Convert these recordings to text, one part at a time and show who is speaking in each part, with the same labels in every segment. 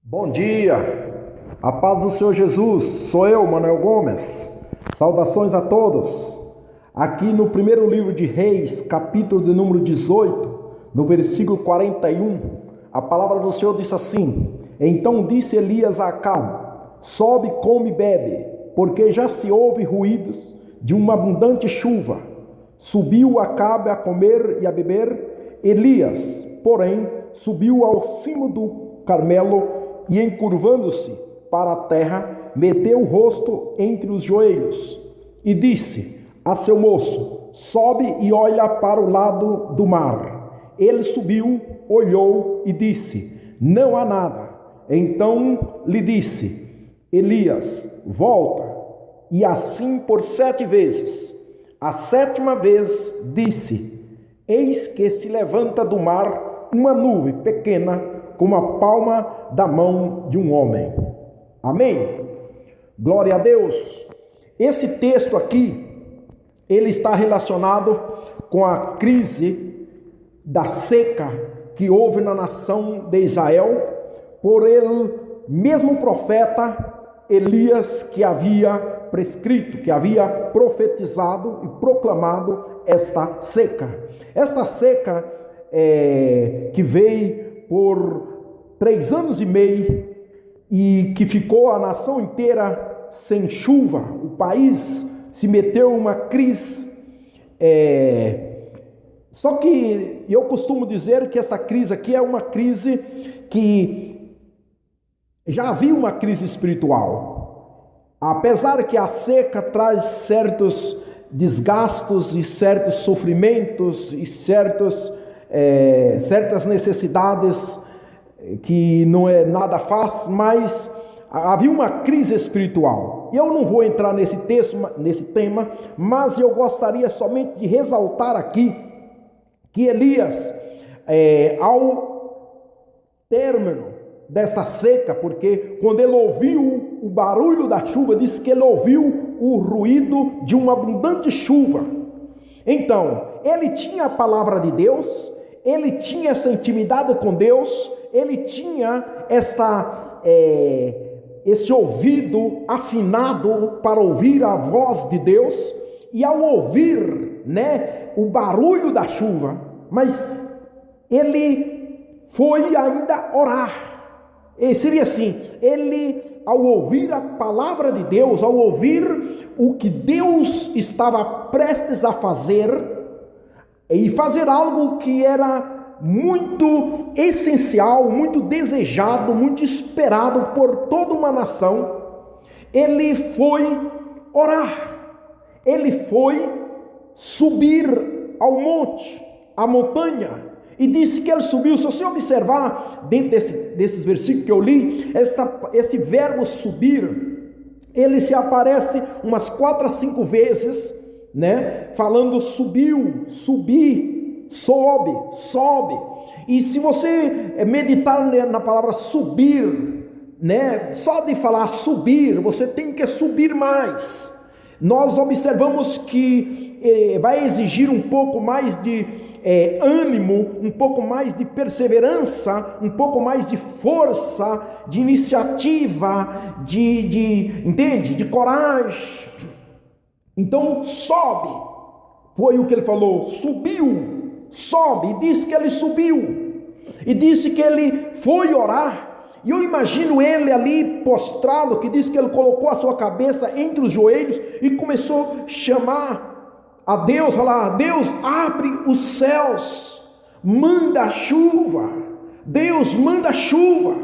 Speaker 1: Bom dia, a paz do Senhor Jesus, sou eu, Manuel Gomes, saudações a todos. Aqui no primeiro livro de Reis, capítulo de número 18, no versículo 41, a palavra do Senhor diz assim: Então disse Elias a Acabe: sobe, come e bebe, porque já se ouve ruídos de uma abundante chuva. Subiu Acabe a comer e a beber. Elias, porém, subiu ao cimo do Carmelo e, encurvando-se para a terra, meteu o rosto entre os joelhos e disse a seu moço: sobe e olha para o lado do mar. Ele subiu, olhou e disse: não há nada. Então lhe disse Elias: volta. E assim por 7 vezes. A 7ª vez disse: eis que se levanta do mar uma nuvem pequena, como a palma da mão de um homem. Amém? Glória a Deus. Esse texto aqui, ele está relacionado com a crise da seca que houve na nação de Israel, por ele mesmo profeta Elias, que havia prescrito, que havia profetizado e proclamado esta seca. Esta seca que veio por 3 anos e meio e que ficou a nação inteira sem chuva. O país se meteu em uma crise. Só que eu costumo dizer que essa crise aqui é uma crise que já havia uma crise espiritual. Apesar que a seca traz certos desgastos e certos sofrimentos e certas necessidades que não é nada fácil, mas havia uma crise espiritual. Eu não vou entrar nesse tema, mas eu gostaria somente de ressaltar aqui que Elias, ao término desta seca, porque quando ele ouviu o barulho da chuva, disse que ele ouviu o ruído de uma abundante chuva. Então, ele tinha a palavra de Deus, ele tinha essa intimidade com Deus, ele tinha esse ouvido afinado para ouvir a voz de Deus, e ao ouvir, o barulho da chuva, mas ele foi ainda orar. E seria assim, ele, ao ouvir a palavra de Deus, ao ouvir o que Deus estava prestes a fazer, e fazer algo que era muito essencial, muito desejado, muito esperado por toda uma nação, ele foi orar, ele foi subir ao monte, à montanha, e disse que ele subiu. Se você observar dentro desses versículos que eu li, esse verbo subir, ele se aparece umas 4 a 5 vezes, falando subiu, subir, sobe. E se você meditar na palavra subir, só de falar subir, você tem que subir mais. Nós observamos que vai exigir um pouco mais de ânimo, um pouco mais de perseverança, um pouco mais de força, de iniciativa, de coragem. Então sobe, foi o que ele falou, subiu, sobe, e disse que ele subiu, e disse que ele foi orar. E eu imagino ele ali postrado, que diz que ele colocou a sua cabeça entre os joelhos e começou a chamar a Deus, falar: Deus, abre os céus, manda chuva, Deus, manda chuva.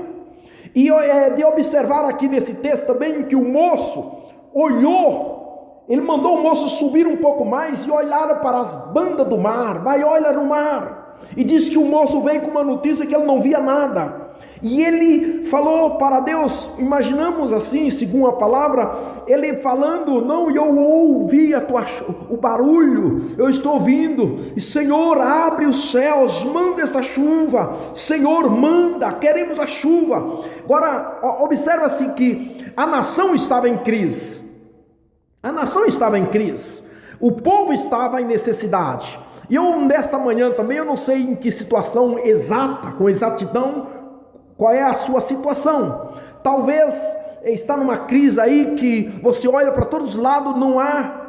Speaker 1: E é de observar aqui nesse texto também que o moço olhou, ele mandou o moço subir um pouco mais e olhar para as bandas do mar, vai, olha no mar, e disse que o moço veio com uma notícia que ele não via nada. E ele falou para Deus, imaginamos assim, segundo a palavra, ele falando: não, eu ouvi o barulho, eu estou ouvindo, e Senhor, abre os céus, manda essa chuva, Senhor, manda, queremos a chuva. Agora, observa-se que a nação estava em crise, o povo estava em necessidade, e eu nesta manhã também, eu não sei em que situação exata, com exatidão, Qual é a sua situação? Talvez está numa crise aí que você olha para todos os lados, não há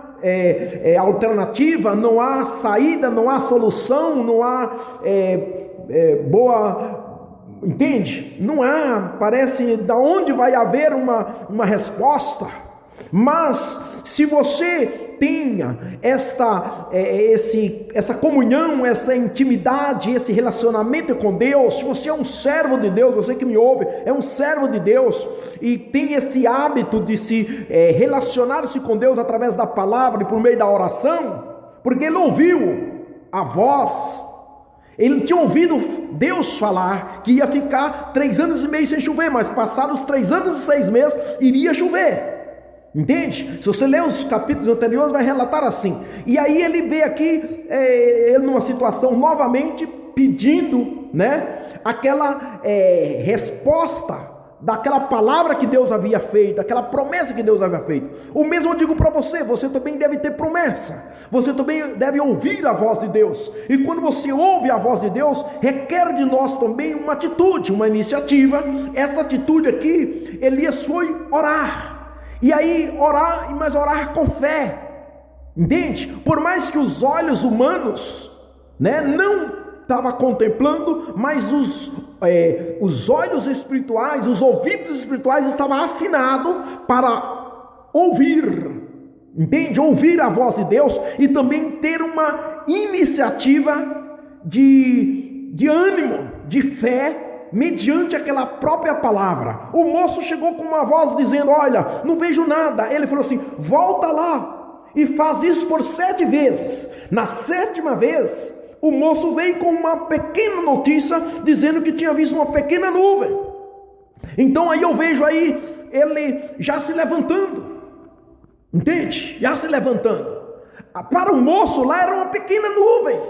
Speaker 1: alternativa, não há saída, não há solução, não há entende? Não há, parece, da onde vai haver uma resposta. Mas se você tenha essa comunhão, essa intimidade, esse relacionamento com Deus, se você é um servo de Deus, você que me ouve, é um servo de Deus, e tem esse hábito de se relacionar-se com Deus através da palavra e por meio da oração, porque ele ouviu a voz, ele tinha ouvido Deus falar que ia ficar 3 anos e meio sem chover, mas passados 3 anos e 6 meses, iria chover. Entende? Se você ler os capítulos anteriores, vai relatar assim. E aí ele vê aqui, ele numa situação novamente, pedindo, aquela resposta daquela palavra que Deus havia feito, aquela promessa que Deus havia feito. O mesmo eu digo para você, você também deve ter promessa, você também deve ouvir a voz de Deus, e quando você ouve a voz de Deus, requer de nós também uma atitude, uma iniciativa. Essa atitude aqui, Elias foi orar, e aí orar, mas orar com fé, entende? Por mais que os olhos humanos, não estava contemplando, mas os olhos espirituais, os ouvidos espirituais estavam afinados para ouvir, entende? Ouvir a voz de Deus e também ter uma iniciativa de ânimo, de fé, mediante aquela própria palavra. O moço chegou com uma voz dizendo: olha, não vejo nada. Ele falou assim: volta lá e faz isso por 7 vezes. Na 7ª vez, o moço veio com uma pequena notícia, dizendo que tinha visto uma pequena nuvem. Então aí eu vejo aí ele já se levantando, entende? Já se levantando. Para o moço lá era uma pequena nuvem,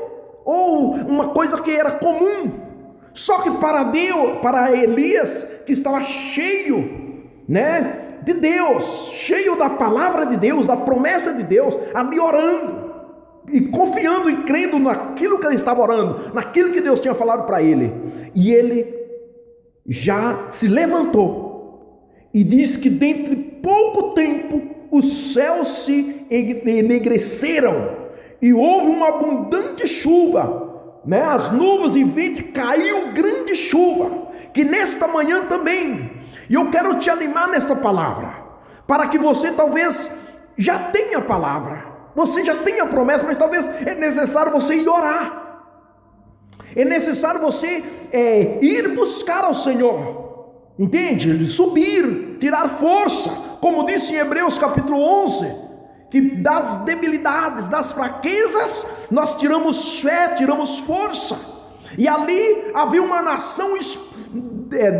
Speaker 1: ou uma coisa que era comum. Só que para Elias, que estava cheio, de Deus, cheio da palavra de Deus, da promessa de Deus, ali orando, e confiando e crendo naquilo que ele estava orando, naquilo que Deus tinha falado para ele, e ele já se levantou, e diz que dentro de pouco tempo, os céus se enegreceram, e houve uma abundante chuva, as nuvens e vento, caiu grande chuva, que nesta manhã também, e eu quero te animar nesta palavra, para que você talvez já tenha a palavra, você já tenha a promessa, mas talvez é necessário você ir orar, é necessário você ir buscar ao Senhor, entende? Subir, tirar força, como disse em Hebreus capítulo 11, que das debilidades, das fraquezas, nós tiramos fé, tiramos força. E ali havia uma nação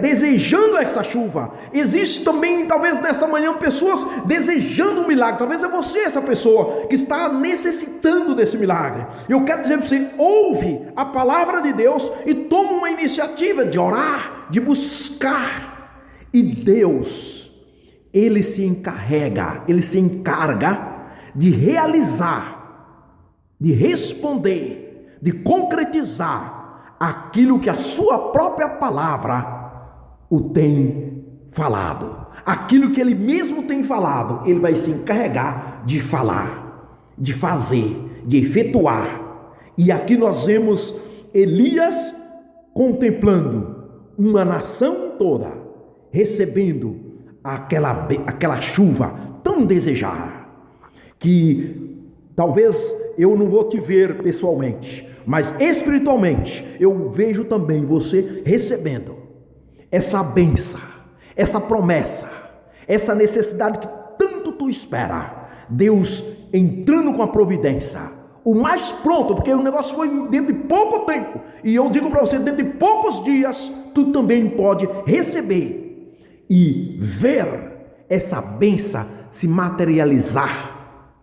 Speaker 1: desejando essa chuva. Existe também, talvez nessa manhã, pessoas desejando um milagre. Talvez é você essa pessoa que está necessitando desse milagre. Eu quero dizer para você: ouve a palavra de Deus e toma uma iniciativa de orar, de buscar. E Deus, Ele se encarga de realizar, de responder, de concretizar aquilo que a sua própria palavra o tem falado. Aquilo que ele mesmo tem falado, ele vai se encarregar de falar, de fazer, de efetuar. E aqui nós vemos Elias contemplando uma nação toda recebendo aquela chuva tão desejada, que talvez eu não vou te ver pessoalmente, mas espiritualmente eu vejo também você recebendo essa bênção, essa promessa, essa necessidade que tanto tu espera. Deus entrando com a providência, o mais pronto, porque o negócio foi dentro de pouco tempo, e eu digo para você, dentro de poucos dias tu também pode receber e ver essa bênção se materializar.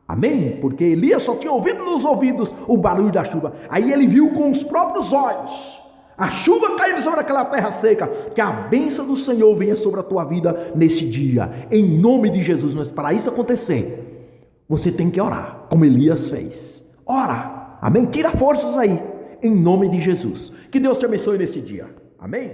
Speaker 1: Amém? Porque Elias só tinha ouvido nos ouvidos o barulho da chuva. Aí ele viu com os próprios olhos a chuva caindo sobre aquela terra seca. Que a bênção do Senhor venha sobre a tua vida nesse dia, em nome de Jesus. Mas para isso acontecer, você tem que orar, como Elias fez. Ora, amém? Tira forças aí, em nome de Jesus. Que Deus te abençoe nesse dia. Amém?